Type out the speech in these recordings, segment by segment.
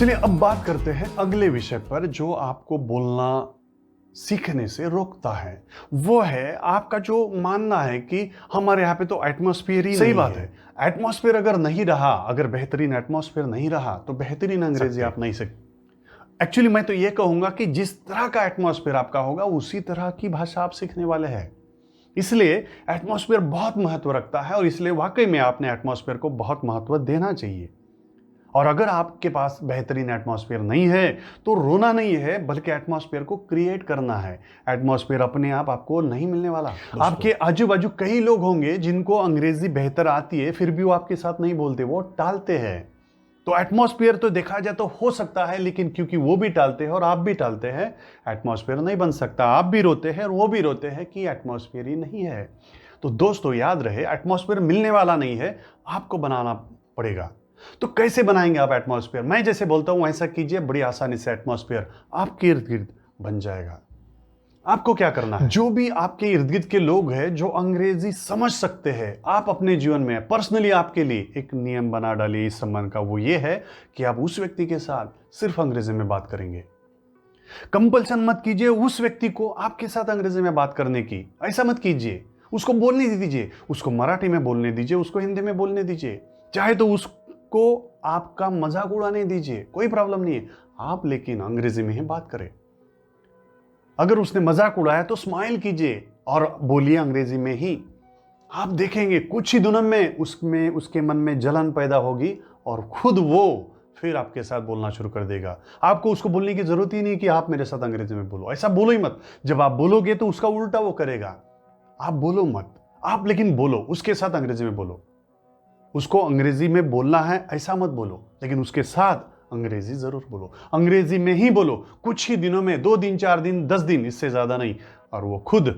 चलिए अब बात करते हैं अगले विषय पर जो आपको बोलना सीखने से रोकता है। वो है आपका जो मानना है कि हमारे यहाँ पे तो एटमॉस्फेयर ही सही नहीं बात है। एटमॉस्फेयर अगर नहीं रहा, अगर बेहतरीन एटमॉस्फेयर नहीं रहा तो बेहतरीन अंग्रेजी आप नहीं सीख। एक्चुअली मैं तो ये कहूंगा कि जिस तरह का एटमॉस्फेयर आपका होगा उसी तरह की भाषा आप सीखने वाले हैं। इसलिए एटमॉस्फेयर बहुत महत्व रखता है और इसलिए वाकई में आपने एटमॉस्फेयर को बहुत महत्व देना चाहिए। और अगर आपके पास बेहतरीन एटमॉस्फेयर नहीं है तो रोना नहीं है, बल्कि एटमॉस्फेयर को क्रिएट करना है। एटमॉस्फेयर अपने आप आपको नहीं मिलने वाला। आपके आजू बाजू कई लोग होंगे जिनको अंग्रेजी बेहतर आती है, फिर भी वो आपके साथ नहीं बोलते, वो टालते हैं। तो एटमॉस्फेयर तो देखा जाए तो हो सकता है, लेकिन क्योंकि वो भी टालते हैं और आप भी टालते हैं, एटमॉस्फेयर नहीं बन सकता। आप भी रोते हैं और वो भी रोते हैं कि एटमॉस्फेयर ही नहीं है। तो दोस्तों याद रहे, एटमॉस्फेयर मिलने वाला नहीं है, आपको बनाना पड़ेगा। तो कैसे बनाएंगे आप एटमॉस्फेयर? मैं जैसे बोलता हूं वैसा कीजिए, बड़ी आसानी से एटमॉस्फेयर आपके इर्द गिर्द बन जाएगा। आपको क्या करना है, जो भी आपके इर्द गिर्द के लोग हैं जो अंग्रेजी समझ सकते हैं, आप अपने जीवन में पर्सनली आपके लिए एक नियम बना डालिए इस संबंध का। वो ये है कि आप उस व्यक्ति के साथ सिर्फ अंग्रेजी में बात करेंगे। कंपल्सन मत कीजिए उस व्यक्ति को आपके साथ अंग्रेजी में बात करने की। ऐसा मत कीजिए। उसको बोलने दीजिए, उसको मराठी में बोलने दीजिए, उसको हिंदी में बोलने दीजिए, चाहे तो उसको आपका मजाक उड़ाने दीजिए, कोई प्रॉब्लम नहीं है। आप लेकिन अंग्रेजी में ही बात करें। अगर उसने मजाक उड़ाया तो स्माइल कीजिए और बोलिए अंग्रेजी में ही। आप देखेंगे कुछ ही दिनों में उसके मन में जलन पैदा होगी और खुद वो फिर आपके साथ बोलना शुरू कर देगा। आपको उसको बोलने की जरूरत ही नहीं कि आप मेरे साथ अंग्रेजी में बोलो। ऐसा बोलो ही मत। जब आप बोलोगे तो उसका उल्टा वो करेगा। आप बोलो मत, आप लेकिन बोलो, उसके साथ अंग्रेजी में बोलो। उसको अंग्रेजी में बोलना है ऐसा मत बोलो, लेकिन उसके साथ अंग्रेजी जरूर बोलो। अंग्रेजी में ही बोलो। कुछ ही दिनों में, 2 दिन, 4 दिन, 10 दिन, इससे ज्यादा नहीं, और वो खुद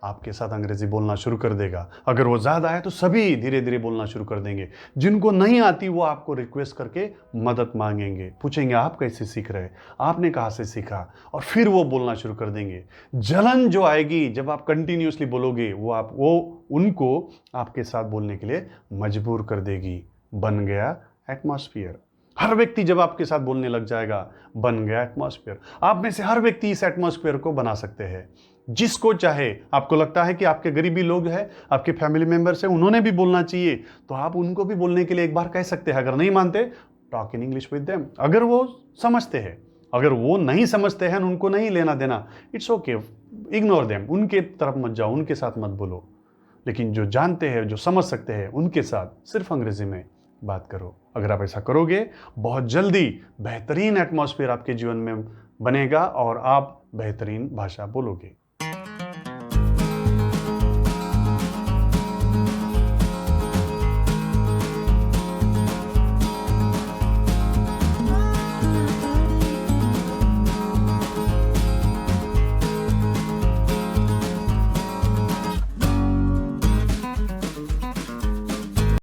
आपके साथ अंग्रेजी बोलना शुरू कर देगा। अगर वो ज्यादा है तो सभी धीरे धीरे बोलना शुरू कर देंगे। जिनको नहीं आती वो आपको रिक्वेस्ट करके मदद मांगेंगे, पूछेंगे आप कैसे सीख रहे, आपने कहाँ से सीखा, और फिर वो बोलना शुरू कर देंगे। जलन जो आएगी जब आप कंटिन्यूसली बोलोगे, वो उनको आपके साथ बोलने के लिए मजबूर कर देगी। बन गया एटमॉस्फेयर। हर व्यक्ति जब आपके साथ बोलने लग जाएगा, बन गया एटमॉस्फेयर। आप में से हर व्यक्ति इस एटमॉस्फेयर को बना सकते हैं। जिसको चाहे, आपको लगता है कि आपके गरीबी लोग हैं, आपके फैमिली मेंबर्स हैं, उन्होंने भी बोलना चाहिए, तो आप उनको भी बोलने के लिए एक बार कह सकते हैं। अगर नहीं मानते, talk in English with them. अगर वो समझते हैं, अगर वो नहीं समझते हैं, उनको नहीं लेना देना, इट्स ओके, इग्नोर देम। उनके तरफ मत जाओ, उनके साथ मत बोलो। लेकिन जो जानते हैं, जो समझ सकते हैं, उनके साथ सिर्फ अंग्रेजी में बात करो। अगर आप ऐसा करोगे, बहुत जल्दी बेहतरीन एटमॉस्फेयर आपके जीवन में बनेगा और आप बेहतरीन भाषा बोलोगे।